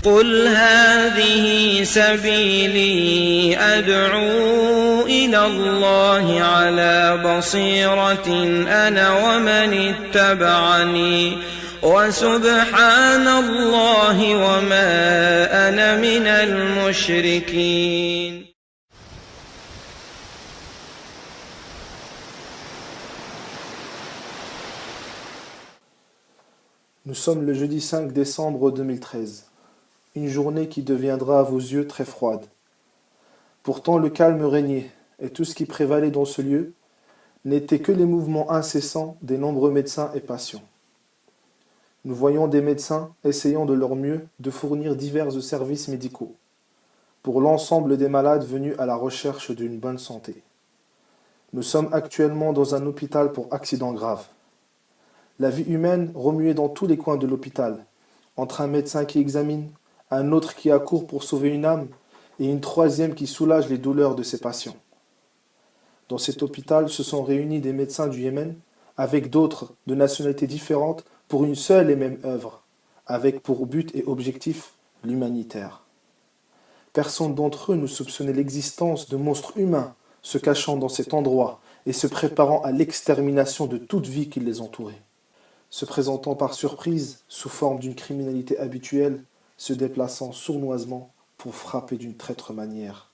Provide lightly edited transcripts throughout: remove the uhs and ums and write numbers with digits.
قل هذه سبيلي أدعو إلى الله على بصيرة أنا ومن اتبعني وسبحان الله وما أنا من المشركين. Nous sommes le jeudi 5 décembre 2013, une journée qui deviendra à vos yeux très froide. Pourtant le calme régnait, et tout ce qui prévalait dans ce lieu n'était que les mouvements incessants des nombreux médecins et patients. Nous voyons des médecins essayant de leur mieux de fournir divers services médicaux pour l'ensemble des malades venus à la recherche d'une bonne santé. Nous sommes actuellement dans un hôpital pour accidents graves. La vie humaine remuait dans tous les coins de l'hôpital, entre un médecin qui examine, un autre qui accourt pour sauver une âme, et une troisième qui soulage les douleurs de ses patients. Dans cet hôpital se sont réunis des médecins du Yémen, avec d'autres de nationalités différentes, pour une seule et même œuvre, avec pour but et objectif l'humanitaire. Personne d'entre eux ne soupçonnait l'existence de monstres humains se cachant dans cet endroit et se préparant à l'extermination de toute vie qui les entourait. Se présentant par surprise, sous forme d'une criminalité habituelle, se déplaçant sournoisement pour frapper d'une traître manière.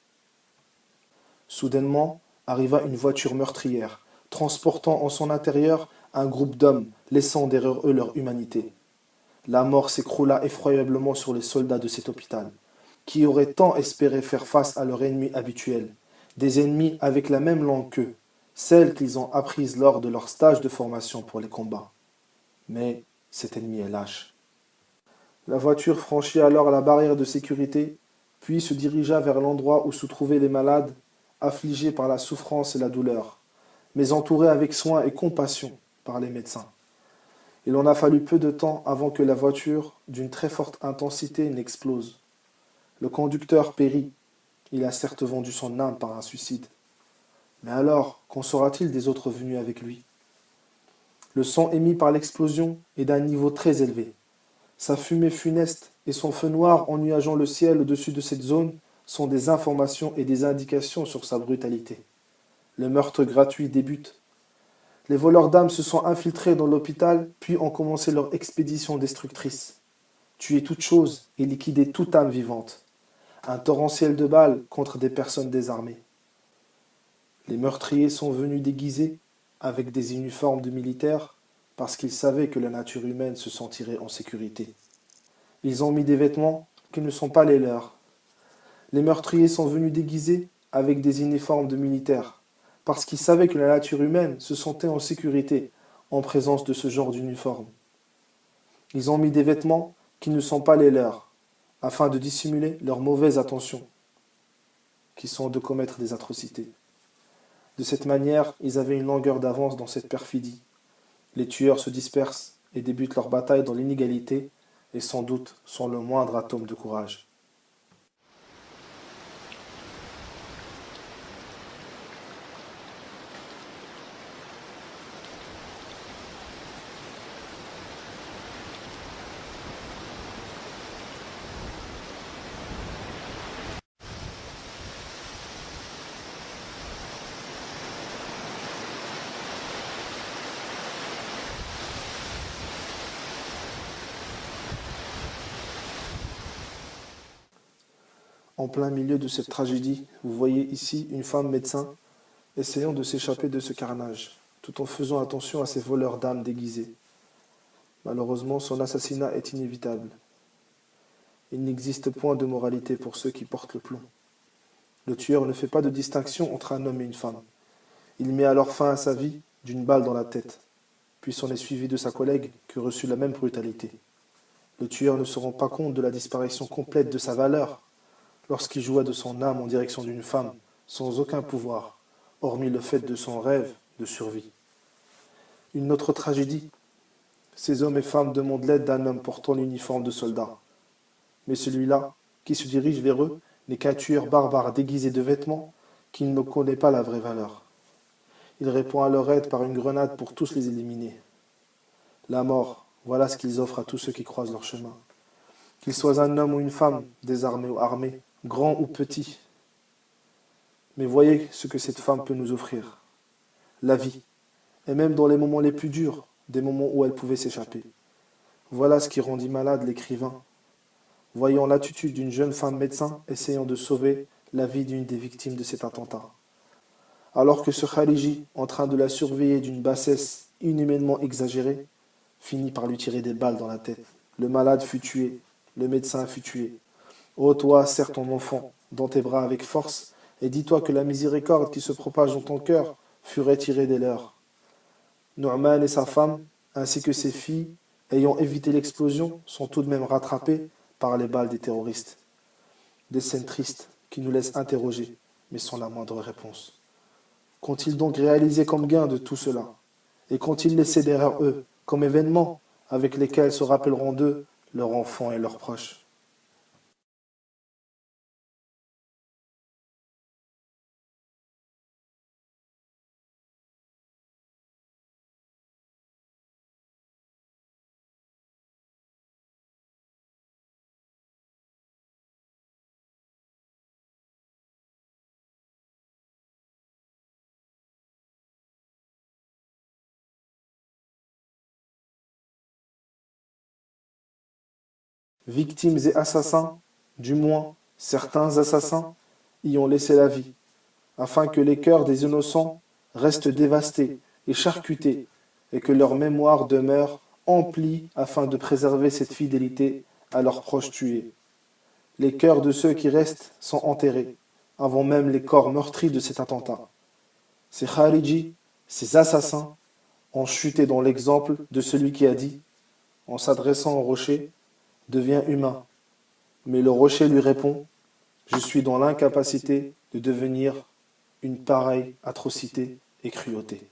Soudainement, arriva une voiture meurtrière, transportant en son intérieur un groupe d'hommes, laissant derrière eux leur humanité. La mort s'écroula effroyablement sur les soldats de cet hôpital, qui auraient tant espéré faire face à leur ennemi habituel, des ennemis avec la même langue qu'eux, celle qu'ils ont apprise lors de leur stage de formation pour les combats. Mais cet ennemi est lâche. La voiture franchit alors la barrière de sécurité, puis se dirigea vers l'endroit où se trouvaient les malades, affligés par la souffrance et la douleur, mais entourés avec soin et compassion par les médecins. Il en a fallu peu de temps avant que la voiture, d'une très forte intensité, n'explose. Le conducteur périt. Il a certes vendu son âme par un suicide. Mais alors, qu'en sera-t-il des autres venus avec lui ? Le son émis par l'explosion est d'un niveau très élevé. Sa fumée funeste et son feu noir ennuageant le ciel au-dessus de cette zone sont des informations et des indications sur sa brutalité. Le meurtre gratuit débute. Les voleurs d'âmes se sont infiltrés dans l'hôpital, puis ont commencé leur expédition destructrice. Tuer toute chose et liquider toute âme vivante. Un torrentiel de balles contre des personnes désarmées. Les meurtriers sont venus déguisés, avec des uniformes de militaires, parce qu'ils savaient que la nature humaine se sentirait en sécurité. Ils ont mis des vêtements qui ne sont pas les leurs. Les meurtriers sont venus déguisés avec des uniformes de militaires, parce qu'ils savaient que la nature humaine se sentait en sécurité en présence de ce genre d'uniforme. Ils ont mis des vêtements qui ne sont pas les leurs, afin de dissimuler leurs mauvaises intentions, qui sont de commettre des atrocités. De cette manière, ils avaient une longueur d'avance dans cette perfidie. Les tueurs se dispersent et débutent leur bataille dans l'inégalité et sans doute sans le moindre atome de courage. En plein milieu de cette tragédie, vous voyez ici une femme médecin essayant de s'échapper de ce carnage, tout en faisant attention à ces voleurs d'âmes déguisés. Malheureusement, son assassinat est inévitable. Il n'existe point de moralité pour ceux qui portent le plomb. Le tueur ne fait pas de distinction entre un homme et une femme. Il met alors fin à sa vie d'une balle dans la tête, puis s'en est suivi de sa collègue qui reçut la même brutalité. Le tueur ne se rend pas compte de la disparition complète de sa valeur lorsqu'il joua de son âme en direction d'une femme sans aucun pouvoir, hormis le fait de son rêve de survie. Une autre tragédie. Ces hommes et femmes demandent l'aide d'un homme portant l'uniforme de soldat. Mais celui-là, qui se dirige vers eux, n'est qu'un tueur barbare déguisé de vêtements qui ne connaît pas la vraie valeur. Il répond à leur aide par une grenade pour tous les éliminer. La mort, voilà ce qu'ils offrent à tous ceux qui croisent leur chemin. qu'il soit un homme ou une femme, désarmé ou armé, grand ou petit. Mais voyez ce que cette femme peut nous offrir. La vie, et même dans les moments les plus durs, des moments où elle pouvait s'échapper. Voilà ce qui rendit malade l'écrivain, voyant l'attitude d'une jeune femme médecin essayant de sauver la vie d'une des victimes de cet attentat. Alors que ce Khariji, en train de la surveiller d'une bassesse inhumainement exagérée, finit par lui tirer des balles dans la tête. Le malade fut tué, le médecin fut tué. Ô toi, serre ton enfant dans tes bras avec force, et dis-toi que la miséricorde qui se propage dans ton cœur fut retirée des leurs. Nu'man et sa femme, ainsi que ses filles, ayant évité l'explosion, sont tout de même rattrapées par les balles des terroristes. Des scènes tristes qui nous laissent interroger, mais sans la moindre réponse. Qu'ont-ils donc réalisé comme gain de tout cela? Et qu'ont-ils laissé derrière eux comme événements avec lesquels se rappelleront d'eux leurs enfants et leurs proches? Victimes et assassins, du moins certains assassins, y ont laissé la vie, afin que les cœurs des innocents restent dévastés et charcutés, et que leur mémoire demeure emplie afin de préserver cette fidélité à leurs proches tués. Les cœurs de ceux qui restent sont enterrés, avant même les corps meurtris de cet attentat. Ces Khariji, ces assassins, ont chuté dans l'exemple de celui qui a dit, en s'adressant au rocher, « Deviens humain ». Mais le rocher lui répond, « Je suis dans l'incapacité de devenir une pareille atrocité et cruauté ».